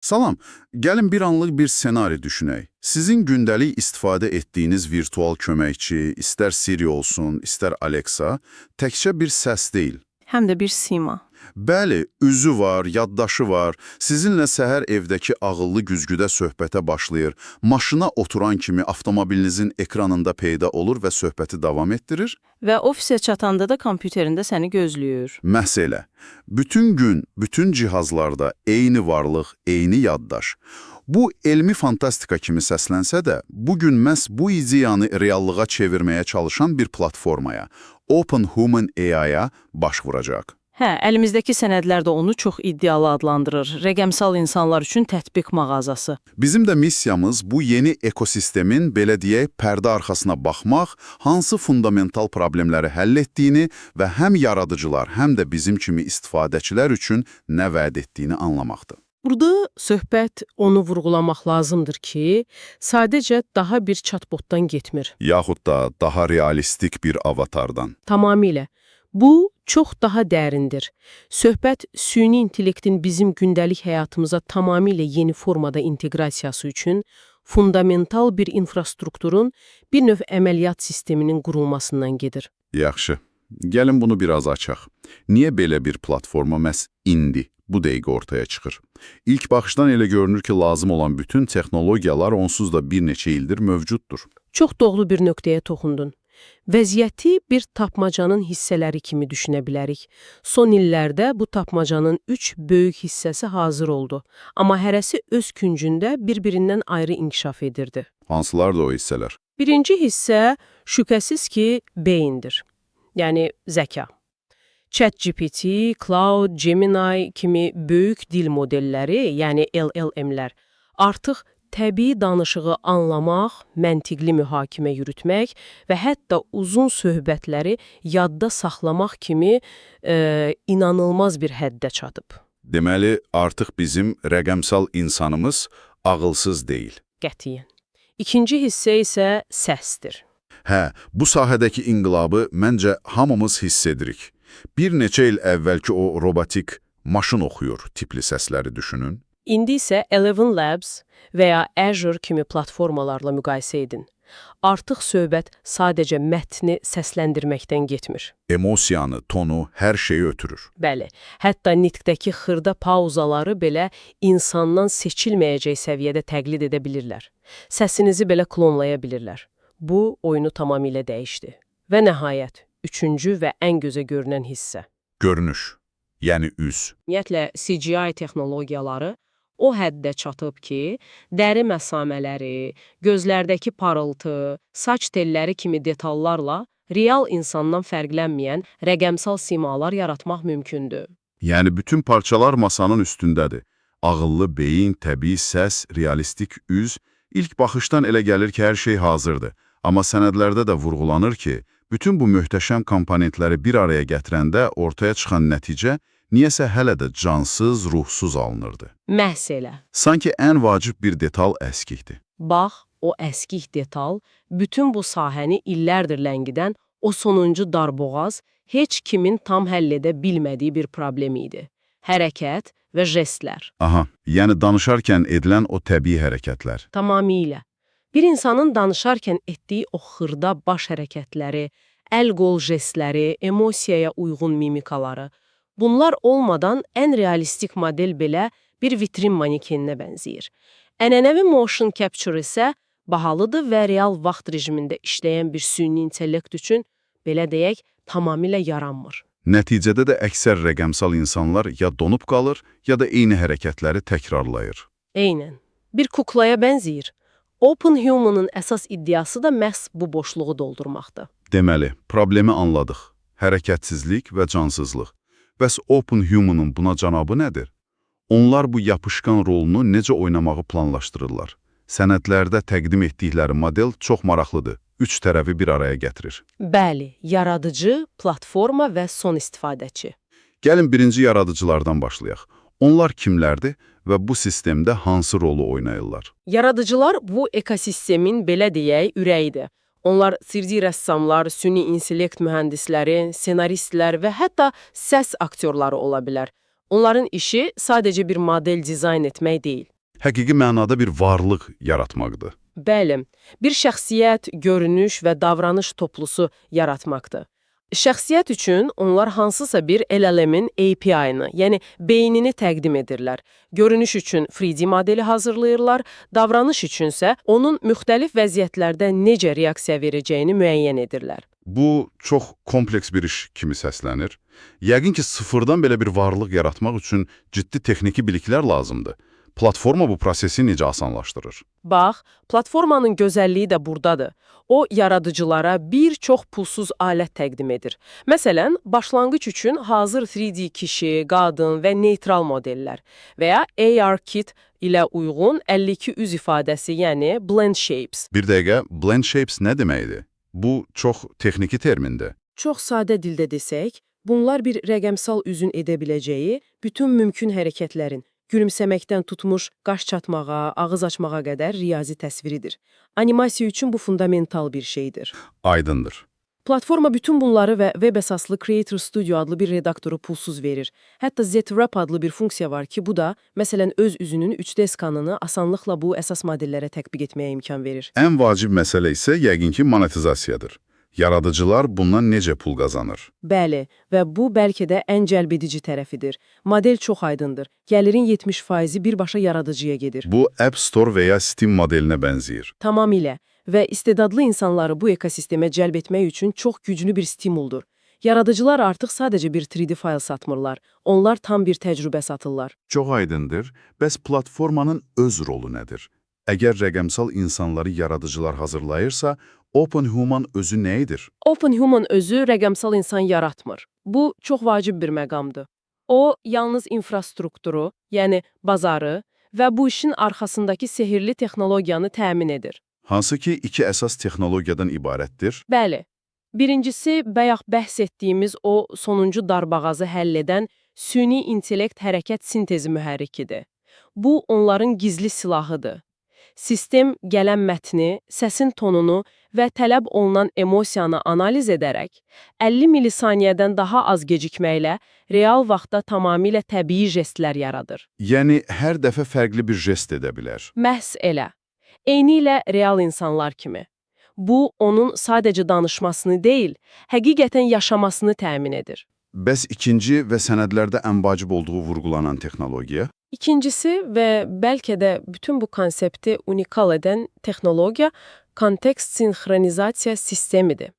Salam, gəlin bir anlıq bir senari düşünək. Sizin gündəlik istifadə etdiyiniz virtual köməkçi, istər Siri olsun, istər Alexa, təkcə bir səs deyil. Həm də bir sima. Bəli, üzü var, yaddaşı var, sizinlə səhər evdəki ağıllı güzgüdə söhbətə başlayır, maşına oturan kimi avtomobilinizin ekranında peyda olur və söhbəti davam etdirir. Və ofisə çatanda da kompüterində səni gözləyir. Məhz elə. Bütün gün, bütün cihazlarda eyni varlıq, eyni yaddaş. Bu, elmi fantastika kimi səslənsə də, bugün məhz bu ideyanı reallığa çevirməyə çalışan bir platformaya, Open Human AI-ya baş vuracaq. Hə, əlimizdəki sənədlər də onu çox iddialı adlandırır. Rəqəmsal insanlar üçün tətbiq mağazası. Bizim də missiyamız bu yeni ekosistemin, belə deyək, pərdə arxasına baxmaq, hansı fundamental problemləri həll etdiyini və həm yaradıcılar, həm də bizim kimi istifadəçilər üçün nə vəd etdiyini anlamaqdır. Burada söhbət onu vurğulamaq lazımdır ki, sadəcə daha bir chatbotdan getmir. Yaxud da daha realistik bir avatardan. Tamamilə. Bu, çox daha dərindir. Söhbət, süni intellektin bizim gündəlik həyatımıza tamamilə yeni formada inteqrasiyası üçün fundamental bir infrastrukturun, bir növ əməliyyat sisteminin qurulmasından gedir. Yaxşı. Gəlin bunu biraz açaq. Niyə belə bir platforma məhz indi, bu dəqiqə ortaya çıxır? İlk baxışdan elə görünür ki, lazım olan bütün texnologiyalar onsuz da bir neçə ildir mövcuddur. Çox doğru bir nöqtəyə toxundun. Vəziyyəti bir tapmacanın hissələri kimi düşünə bilərik. Son illərdə bu tapmacanın 3 böyük hissəsi hazır oldu. Amma hərəsi öz küncündə bir-birindən ayrı inkişaf edirdi. Hansılardır o hissələr? Birinci hissə şübhəsiz ki, beyindir. Yəni zəka. ChatGPT, Cloud, Gemini kimi böyük dil modelləri, yəni LLM-lər artıq təbii danışığı anlamaq, məntiqli mühakimə yürütmək və hətta uzun söhbətləri yadda saxlamaq kimi inanılmaz bir həddə çatıb. Deməli, artıq bizim rəqəmsal insanımız ağılsız deyil. Qətiyyən. İkinci hissə isə səsdir. Hə, bu sahədəki inqilabı məncə hamımız hiss edirik. Bir neçə il əvvəlki o robotik maşın oxuyur tipli səsləri düşünün. İndi isə Eleven Labs və ya Azure kimi platformalarla müqayisə edin. Artıq söhbət sadəcə mətni səsləndirməkdən getmir. Emosiyanı, tonu, hər şeyi ötürür. Bəli, hətta nitqdəki xırda pauzaları belə insandan seçilməyəcək səviyyədə təqlid edə bilirlər. Səsinizi belə klonlaya bilirlər. Bu, oyunu tamamilə dəyişdi. Və nəhayət, üçüncü və ən gözə görünən hissə. Görünüş, yəni üz. Ümumiyyətlə, CGI texnologiyaları o həddə çatıb ki, dəri məsamələri, gözlərdəki parıltı, saç telləri kimi detallarla real insandan fərqlənməyən rəqəmsal simalar yaratmaq mümkündür. Yəni bütün parçalar masanın üstündədir. Ağıllı beyin, təbii səs, realistik üz, ilk baxışdan elə gəlir ki, hər şey hazırdır. Amma sənədlərdə də vurğulanır ki, bütün bu möhtəşəm komponentləri bir araya gətirəndə ortaya çıxan nəticə niyəsə hələ də cansız, ruhsuz alınırdı. Məhz elə. Sanki ən vacib bir detal əskikdir. Bax, o əskik detal, bütün bu sahəni illərdir ləngidən o sonuncu darboğaz heç kimin tam həll edə bilmədiyi bir problem idi. Hərəkət və jestlər. Aha, yəni danışarkən edilən o təbii hərəkətlər. Tamamilə. Bir insanın danışarkən etdiyi o xırda baş hərəkətləri, əl-qol jestləri, emosiyaya uyğun mimikaları, bunlar olmadan ən realistik model belə bir vitrin manikeninə bənzəyir. Ənənəvi motion capture isə bahalıdır və real vaxt rejimində işləyən bir süni intellekt üçün, belə deyək, tamamilə yaranmır. Nəticədə də əksər rəqəmsal insanlar ya donub qalır, ya da eyni hərəkətləri təkrarlayır. Eynən. Bir kuklaya bənzəyir. Open Human-ın əsas iddiası da məhz bu boşluğu doldurmaqdır. Deməli, problemi anladıq. Hərəkətsizlik və cansızlıq. Bəs Open Human-ın buna cavabı nədir? Onlar bu yapışqan rolunu necə oynamağı planlaşdırırlar? Sənədlərdə təqdim etdikləri model çox maraqlıdır. 3 tərəfi bir araya gətirir. Bəli, yaradıcı, platforma və son istifadəçi. Gəlin birinci yaradıcılardan başlayaq. Onlar kimlərdir və bu sistemdə hansı rolu oynayırlar? Yaradıcılar bu ekosistemin, belə deyək, ürəyidir. Onlar 3D rəssamlar, süni intellekt mühəndisləri, senaristlər və hətta səs aktyorları ola bilər. Onların işi sadəcə bir model dizayn etmək deyil. Həqiqi mənada bir varlıq yaratmaqdır. Bəli, bir şəxsiyyət, görünüş və davranış toplusu yaratmaqdır. Şəxsiyyət üçün onlar hansısa bir LLM-in API-ni, yəni beynini təqdim edirlər. Görünüş üçün 3D modeli hazırlayırlar, davranış üçünsə onun müxtəlif vəziyyətlərdə necə reaksiya verəcəyini müəyyən edirlər. Bu, çox kompleks bir iş kimi səslənir. Yəqin ki, sıfırdan belə bir varlıq yaratmaq üçün ciddi texniki biliklər lazımdır. Platforma bu prosesi necə asanlaşdırır? Bax, platformanın gözəlliyi də buradadır. O, yaradıcılara bir çox pulsuz alət təqdim edir. Məsələn, başlanğıc üçün hazır 3D kişi, qadın və neytral modellər və ya AR-Kit ilə uyğun 52 üz ifadəsi, yəni Blend Shapes. Bir dəqiqə, Blend Shapes nə deməkdir? Bu, çox texniki termindir. Çox sadə dildə desək, bunlar bir rəqəmsal üzün edə biləcəyi bütün mümkün hərəkətlərin, gülümsəməkdən tutmuş, qaş çatmağa, ağız açmağa qədər riyazi təsviridir. Animasiya üçün bu fundamental bir şeydir. Aydındır. Platforma bütün bunları və web əsaslı Creator Studio adlı bir redaktoru pulsuz verir. Hətta ZWrap adlı bir funksiya var ki, bu da, məsələn, öz üzünün 3D skanını asanlıqla bu əsas modellərə tətbiq etməyə imkan verir. Ən vacib məsələ isə yəqin ki, monetizasiyadır. Yaradıcılar bundan necə pul qazanır? Bəli, və bu bəlkə də ən cəlbedici tərəfidir. Model çox aydındır. Gəlirin 70%-i birbaşa yaradıcıya gedir. Bu, App Store və ya Steam modelinə bənzəyir. Tamamilə. Və istedadlı insanları bu ekosistemə cəlb etmək üçün çox güclü bir stimuldur. Yaradıcılar artıq sadəcə bir 3D fayl satmırlar. Onlar tam bir təcrübə satırlar. Çox aydındır. Bəs platformanın öz rolu nədir? Əgər rəqəmsal insanları yaradıcılar hazırlayırsa, OpenHuman özü nə edir? OpenHuman özü rəqəmsal insan yaratmır. Bu çox vacib bir məqamdır. O, yalnız infrastrukturu, yəni bazarı və bu işin arxasındakı sehirli texnologiyanı təmin edir. Hansı ki, iki əsas texnologiyadan ibarətdir. Bəli. Birincisi, bayaq bəhs etdiyimiz o sonuncu darbağazı həll edən süni intellekt hərəkət sintezi mühərrikidir. Bu, onların gizli silahıdır. Sistem gələn mətni, səsin tonunu və tələb olunan emosiyanı analiz edərək, 50 milisaniyədən daha az gecikməklə real vaxtda tamamilə təbii jestlər yaradır. Yəni, hər dəfə fərqli bir jest edə bilər. Məhz elə. Eynilə real insanlar kimi. Bu, onun sadəcə danışmasını deyil, həqiqətən yaşamasını təmin edir. Bəs ikinci və sənədlərdə ən vacib olduğu vurğulanan texnologiya? İkincisi və bəlkə də bütün bu konsepti unikal edən texnologiya kontekst sinxronizasiya sistemidir.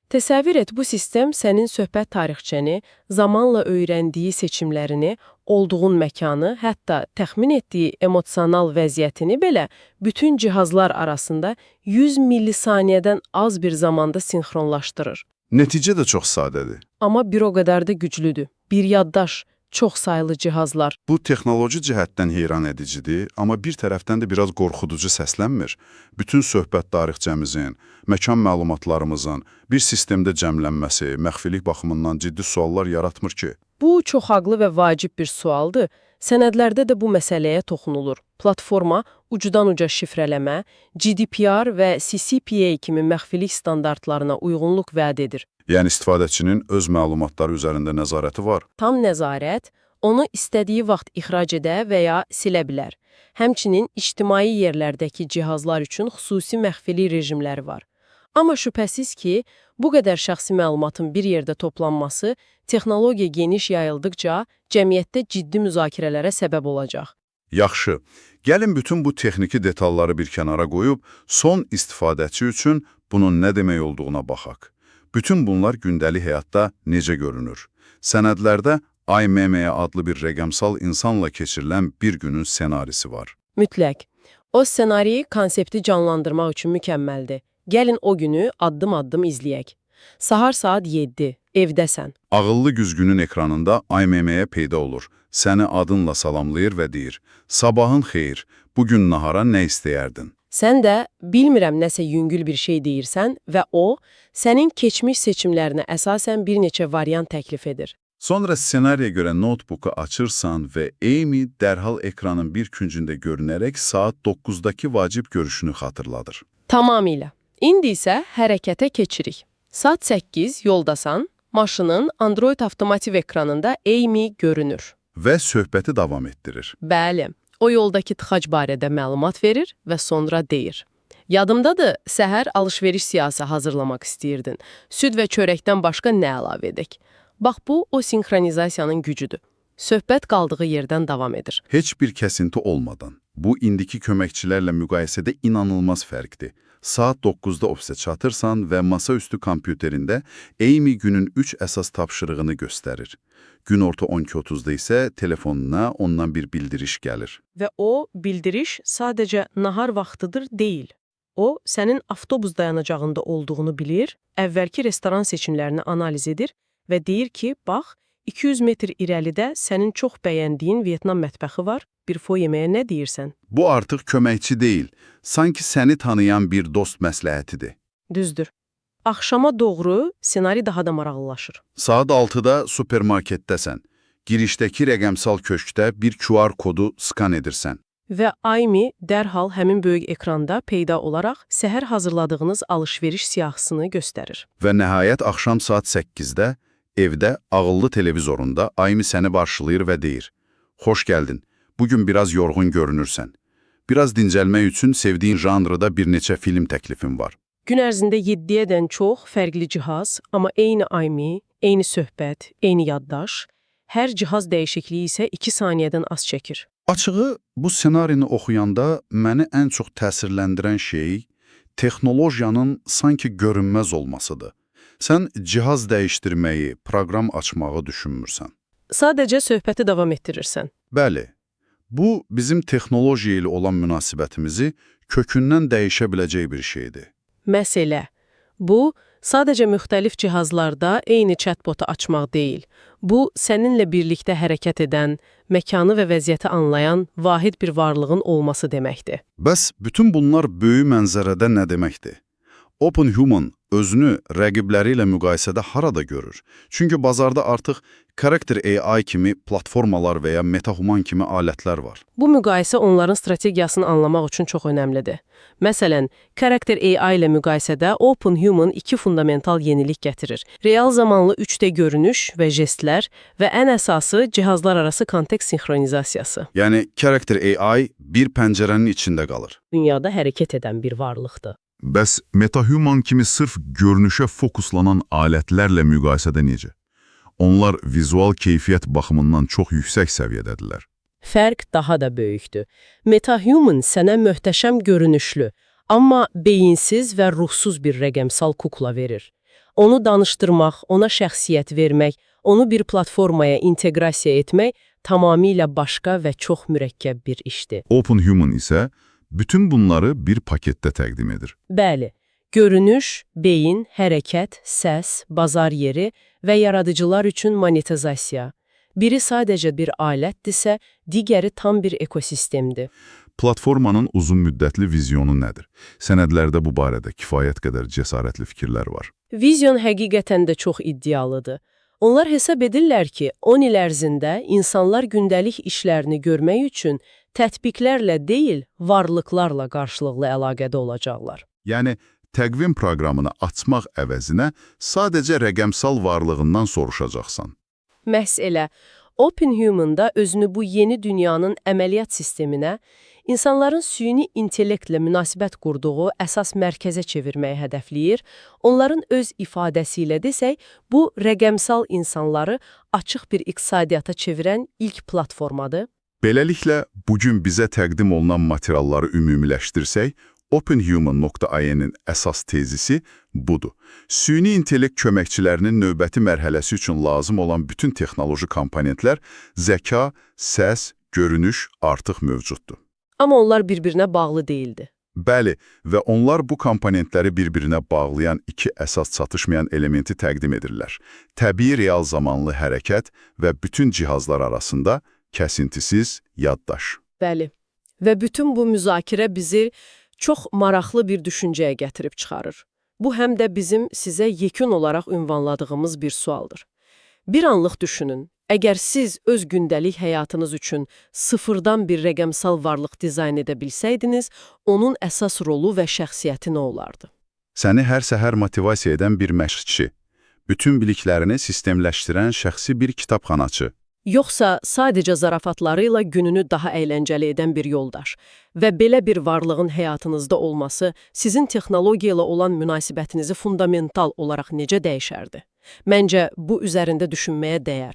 Təsəvvür et, bu sistem sənin söhbət tarixçəni, zamanla öyrəndiyi seçimlərini, olduğun məkanı, hətta təxmin etdiyi emosional vəziyyətini belə bütün cihazlar arasında 100 millisaniyədən az bir zamanda sinxronlaşdırır. Nəticə də çox sadədir. Amma bir o qədər də güclüdür. Bir yaddaş, çox sayılı cihazlar. Bu, texnoloji cəhətdən heyran edicidir, amma bir tərəfdən də biraz qorxuducu səslənmir. Bütün söhbət tarixçəmizin, məkan məlumatlarımızın bir sistemdə cəmlənməsi, məxfilik baxımından ciddi suallar yaratmır ki. Bu, çox haqlı və vacib bir sualdır. Sənədlərdə də bu məsələyə toxunulur. Platforma ucudan uca şifrələmə, GDPR və CCPA kimi məxfilik standartlarına uyğunluq vəd edir. Yəni, istifadəçinin öz məlumatları üzərində nəzarəti var. Tam nəzarət, onu istədiyi vaxt ixrac edə və ya silə bilər. Həmçinin ictimai yerlərdəki cihazlar üçün xüsusi məxfilik rejimləri var. Amma şübhəsiz ki, bu qədər şəxsi məlumatın bir yerdə toplanması, texnologiya geniş yayıldıqca cəmiyyətdə ciddi müzakirələrə səbəb olacaq. Yaxşı, gəlin bütün bu texniki detalları bir kənara qoyub, son istifadəçi üçün bunun nə demək olduğuna baxaq. Bütün bunlar gündəlik həyatda necə görünür? Sənədlərdə iMMA adlı bir rəqəmsal insanla keçirilən bir günün ssenarisi var. Mütləq. O ssenariyi konsepti canlandırmaq üçün mükəmməldir. Gəlin o günü addım-addım izləyək. Sahar saat 7, evdəsən. Ağıllı güzgünün ekranında iMMA peyda olur. Səni adınla salamlayır və deyir, sabahın xeyir, bugün nahara nə istəyərdin? Sən də bilmirəm nəsə yüngül bir şey deyirsən və o, sənin keçmiş seçimlərinə əsasən bir neçə variant təklif edir. Sonra ssenariyə görə notebook'u açırsan və Amy dərhal ekranın bir küncündə görünərək saat 9-dakı vacib görüşünü xatırladır. Tamamilə. İndi isə hərəkətə keçirik. Saat 8 yoldasan, maşının Android avtomotiv ekranında Amy görünür. və söhbəti davam etdirir. Bəli, o yoldakı tıxac barədə məlumat verir və sonra deyir. Yadımdadır, səhər alış-veriş siyahısı hazırlamaq istəyirdin. Süd və çörəkdən başqa nə əlavə edək? Bax, bu o sinxronizasiyanın gücüdür. Söhbət qaldığı yerdən davam edir. Heç bir kəsinti olmadan. Bu, indiki köməkçilərlə müqayisədə inanılmaz fərqdir. Saat 9-da ofisə çatırsan və masaüstü kompüterində eyni günün 3 əsas tapşırığını göstərir. Günorta 12:30-da isə telefonuna ondan bir bildiriş gəlir. Və o bildiriş sadəcə nahar vaxtıdır deyil. O, sənin avtobus dayanacağında olduğunu bilir, əvvəlki restoran seçimlərini analiz edir və deyir ki, bax, 200 metr irəlidə sənin çox bəyəndiyin Vyetnam mətbəxi var, bir fo yeməyə nə deyirsən? Bu artıq köməkçi deyil, sanki səni tanıyan bir dost məsləhətidir. Düzdür. Axşama doğru senari daha da maraqlılaşır. Saat 6-da supermarketdəsən. Girişdəki rəqəmsal köşkdə bir QR kodu skan edirsən. Və Aymi dərhal həmin böyük ekranda peyda olaraq səhər hazırladığınız alış-veriş siyahısını göstərir. Və nəhayət axşam saat 8-də evdə ağıllı televizorunda Aymi səni qarşılayır və deyir: "Xoş gəldin, bugün biraz yorğun görünürsən. Biraz dincəlmək üçün sevdiyin janrda bir neçə film təklifim var." Gün ərzində 7-dən çox fərqli cihaz, amma eyni Aymi, eyni söhbət, eyni yaddaş, hər cihaz dəyişikliyi isə 2 saniyədən az çəkir. Açığı, bu ssenarini oxuyanda məni ən çox təsirləndirən şey texnologiyanın sanki görünməz olmasıdır. Sən cihaz dəyişdirməyi, proqram açmağı düşünmürsən. Sadəcə söhbəti davam etdirirsən. Bəli, bu bizim texnologiya ilə olan münasibətimizi kökündən dəyişə biləcək bir şeydir. Məsələ, bu sadəcə müxtəlif cihazlarda eyni chatbotu açmaq deyil. Bu, səninlə birlikdə hərəkət edən, məkanı və vəziyyəti anlayan vahid bir varlığın olması deməkdir. Bəs bütün bunlar böyük mənzərədə nə deməkdir? Open Human özünü rəqibləri ilə müqayisədə harada görür? Çünki bazarda artıq Character AI kimi platformalar və ya MetaHuman kimi alətlər var. Bu müqayisə onların strategiyasını anlamaq üçün çox önəmlidir. Məsələn, Character AI ilə müqayisədə Open Human 2 fundamental yenilik gətirir. Real zamanlı 3D görünüş və jestlər və ən əsası cihazlar arası kontekst sinxronizasiyası. Yəni, Character AI bir pəncərənin içində qalır. Dünyada hərəkət edən bir varlıqdır. Bəs MetaHuman kimi sırf görünüşə fokuslanan alətlərlə müqayisədə necə? Onlar vizual keyfiyyət baxımından çox yüksək səviyyədədirlər. Fərq daha da böyükdür. MetaHuman sənə möhtəşəm görünüşlü, amma beyinsiz və ruhsuz bir rəqəmsal kukla verir. Onu danışdırmaq, ona şəxsiyyət vermək, onu bir platformaya inteqrasiya etmək tamamilə başqa və çox mürəkkəb bir işdir. Open Human isə bütün bunları bir paketdə təqdim edir. Bəli, görünüş, beyin, hərəkət, səs, bazar yeri və yaradıcılar üçün monetizasiya. Biri sadəcə bir alətdirsə, digəri tam bir ekosistemdir. Platformanın uzun müddətli vizyonu nədir? Sənədlərdə bu barədə kifayət qədər cəsarətli fikirlər var. Vizyon həqiqətən də çox iddialıdır. Onlar hesab edirlər ki, 10 il ərzində insanlar gündəlik işlərini görmək üçün tətbiqlərlə deyil, varlıqlarla qarşılıqlı əlaqədə olacaqlar. Yəni, təqvim proqramını açmaq əvəzinə sadəcə rəqəmsal varlığından soruşacaqsan. Məhz elə, Open Human-da özünü bu yeni dünyanın əməliyyat sisteminə, insanların süni intellektlə münasibət qurduğu əsas mərkəzə çevirməyi hədəfləyir. Onların öz ifadəsilə desək, bu rəqəmsal insanları açıq bir iqtisadiyyata çevirən ilk platformadır. Beləliklə, bugün bizə təqdim olunan materialları ümumiləşdirsək, OpenHuman.in-in əsas tezisi budur. Süni intellekt köməkçilərinin növbəti mərhələsi üçün lazım olan bütün texnoloji komponentlər, zəka, səs, görünüş artıq mövcuddur. Amma onlar bir-birinə bağlı değildi. Bəli, və onlar bu komponentləri bir-birinə bağlayan iki əsas çatışmayan elementi təqdim edirlər. Təbii real zamanlı hərəkət və bütün cihazlar arasında kəsintisiz yaddaş. Bəli. Və bütün bu müzakirə bizi çox maraqlı bir düşüncəyə gətirib çıxarır. Bu həm də bizim sizə yekun olaraq ünvanladığımız bir sualdır. Bir anlıq düşünün, əgər siz öz gündəlik həyatınız üçün sıfırdan bir rəqəmsal varlıq dizayn edə bilsəydiniz, onun əsas rolu və şəxsiyyəti nə olardı? Səni hər səhər motivasiya edən bir məşqçi, bütün biliklərini sistemləşdirən şəxsi bir kitabxanaçı. yoxsa sadəcə zarafatları ilə gününü daha əyləncəli edən bir yoldaş və belə bir varlığın həyatınızda olması sizin texnologiya ilə olan münasibətinizi fundamental olaraq necə dəyişərdi? Məncə, bu üzərində düşünməyə dəyər.